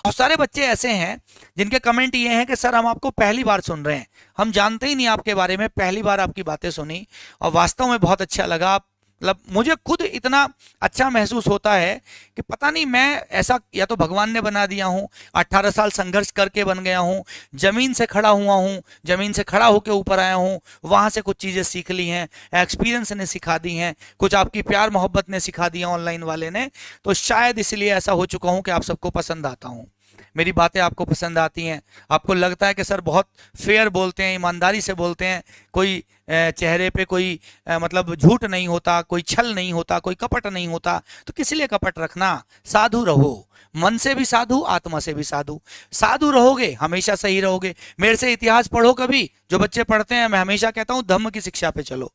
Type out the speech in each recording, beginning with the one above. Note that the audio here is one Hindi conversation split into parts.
बहुत सारे बच्चे ऐसे हैं जिनके कमेंट ये हैं कि सर हम आपको पहली बार सुन रहे हैं, हम जानते ही नहीं आपके बारे में, पहली बार आपकी बातें सुनी और वास्तव में बहुत अच्छा लगा। मतलब मुझे खुद इतना अच्छा महसूस होता है कि पता नहीं मैं ऐसा या तो भगवान ने बना दिया हूँ, 18 साल संघर्ष करके बन गया हूँ, जमीन से खड़ा हुआ हूँ, जमीन से खड़ा होकर ऊपर आया हूँ, वहां से कुछ चीजें सीख ली हैं, एक्सपीरियंस ने सिखा दी हैं, कुछ आपकी प्यार मोहब्बत ने सिखा दिया ऑनलाइन वाले ने, तो शायद इसलिए ऐसा हो चुका हूँ कि आप सबको पसंद आता हूँ, मेरी बातें आपको पसंद आती हैं, आपको लगता है कि सर बहुत फेयर बोलते हैं, ईमानदारी से बोलते हैं, कोई चेहरे पे कोई मतलब झूठ नहीं होता, कोई छल नहीं होता, कोई कपट नहीं होता, तो किस लिए कपट रखना, साधु रहो, मन से भी साधु, आत्मा से भी साधु, साधु रहोगे हमेशा सही रहोगे। मेरे से इतिहास पढ़ो कभी, जो बच्चे पढ़ते हैं, मैं हमेशा कहता हूं धम्म की शिक्षा पे चलो।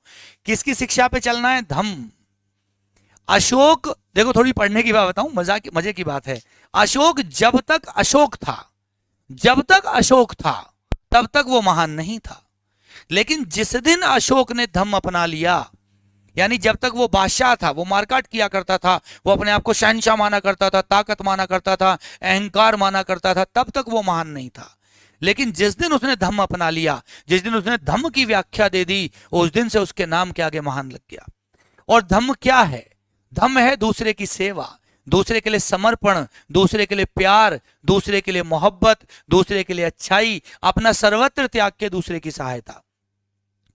किसकी शिक्षा पे चलना है? धम्म। अशोक, देखो थोड़ी पढ़ने की बात बताऊं, मजे की बात है। अशोक जब तक अशोक था, जब तक अशोक था तब तक वो महान नहीं था, लेकिन जिस दिन अशोक ने धम्म अपना लिया, यानी जब तक वो बादशाह था, वो मारकाट किया करता था, वो अपने आप को शहनशाह माना करता था, ताकत माना करता था, अहंकार माना करता था, तब तक वो महान नहीं था। लेकिन जिस दिन उसने धम्म अपना लिया, जिस दिन उसने धम्म की व्याख्या दे दी, उस दिन से उसके नाम के आगे महान लग गया। और धम्म क्या है? धम्म है दूसरे की सेवा, दूसरे के लिए समर्पण, दूसरे के लिए प्यार, दूसरे के लिए मोहब्बत, दूसरे के लिए अच्छाई, अपना सर्वत्र त्याग के दूसरे की सहायता।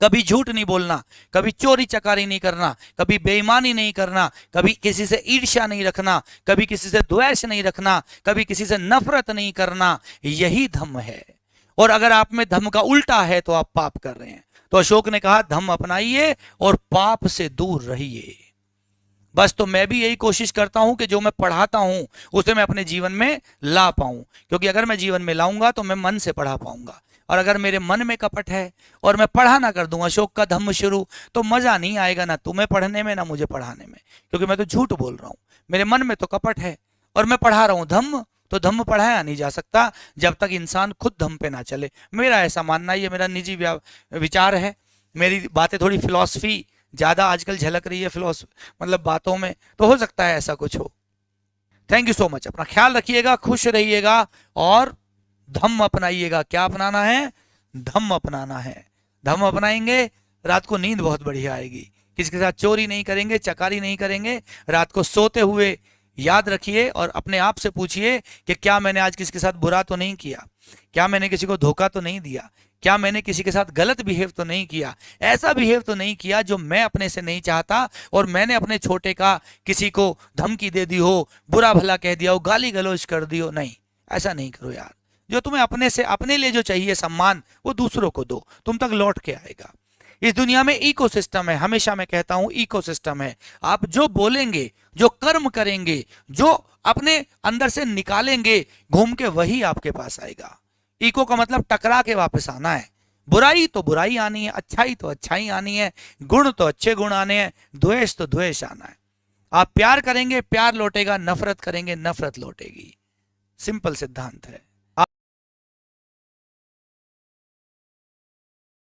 कभी झूठ नहीं बोलना, कभी चोरी चकारी नहीं करना, कभी बेईमानी नहीं करना, कभी किसी से ईर्ष्या नहीं रखना, कभी किसी से द्वेष नहीं रखना, कभी किसी से नफरत नहीं करना, यही धम्म है। और अगर आप में धम्म का उल्टा है तो आप पाप कर रहे हैं। तो अशोक ने कहा धम्म अपनाइए और पाप से दूर रहिए। बस तो मैं भी यही कोशिश करता हूं कि जो मैं पढ़ाता हूं उसे मैं अपने जीवन में ला पाऊं, क्योंकि अगर मैं जीवन में लाऊंगा तो मैं मन से पढ़ा पाऊंगा। और अगर मेरे मन में कपट है और मैं पढ़ा ना कर दूं अशोक का धम्म शुरू, तो मजा नहीं आएगा ना तुम्हें पढ़ने में ना मुझे पढ़ाने में, क्योंकि मैं तो झूठ बोल रहा हूं, मेरे मन में तो कपट है और मैं पढ़ा रहा हूं धम्म, तो धम्म पढ़ाया नहीं जा सकता जब तक इंसान खुद धम्म पे ना चले। मेरा ऐसा मानना, ये मेरा निजी विचार है, मेरी बातें थोड़ी फिलॉसफी ज्यादा आजकल झलक रही है, फिलॉसफी मतलब बातों में, तो हो सकता है ऐसा कुछ हो। थैंक यू सो मच, अपना ख्याल रखिएगा, खुश रहिएगा और धम्म अपनाइएगा। क्या अपनाना है? धम्म अपनाना है। धम्म अपनाएंगे, रात को नींद बहुत बढ़िया आएगी, किसी के साथ चोरी नहीं करेंगे, चकारी नहीं करेंगे, रात को सोते हुए याद रखिए और अपने आप से पूछिए कि क्या मैंने आज किसी के साथ बुरा तो नहीं किया, क्या मैंने किसी को धोखा तो नहीं दिया, क्या मैंने किसी के साथ गलत बिहेव तो नहीं किया, ऐसा बिहेव तो नहीं किया जो मैं अपने से नहीं चाहता, और मैंने अपने छोटे का किसी को धमकी दे दी हो, बुरा भला कह दिया हो, गाली गलौज कर दी हो, नहीं, ऐसा नहीं करो यार। जो तुम्हें अपने से, अपने लिए जो चाहिए सम्मान, वो दूसरों को दो, तुम तक लौट के आएगा। इस दुनिया में इकोसिस्टम है, हमेशा मैं कहता हूं इकोसिस्टम है। आप जो बोलेंगे, जो कर्म करेंगे, जो अपने अंदर से निकालेंगे, घूम के वही आपके पास आएगा। इको का मतलब टकरा के वापस आना है। बुराई तो बुराई आनी है, अच्छाई तो अच्छाई आनी है, गुण तो अच्छे गुण आने हैं, द्वेष तो द्वेष आना है। आप प्यार करेंगे, प्यार लौटेगा, नफरत करेंगे, नफरत लौटेगी। सिंपल सिद्धांत है।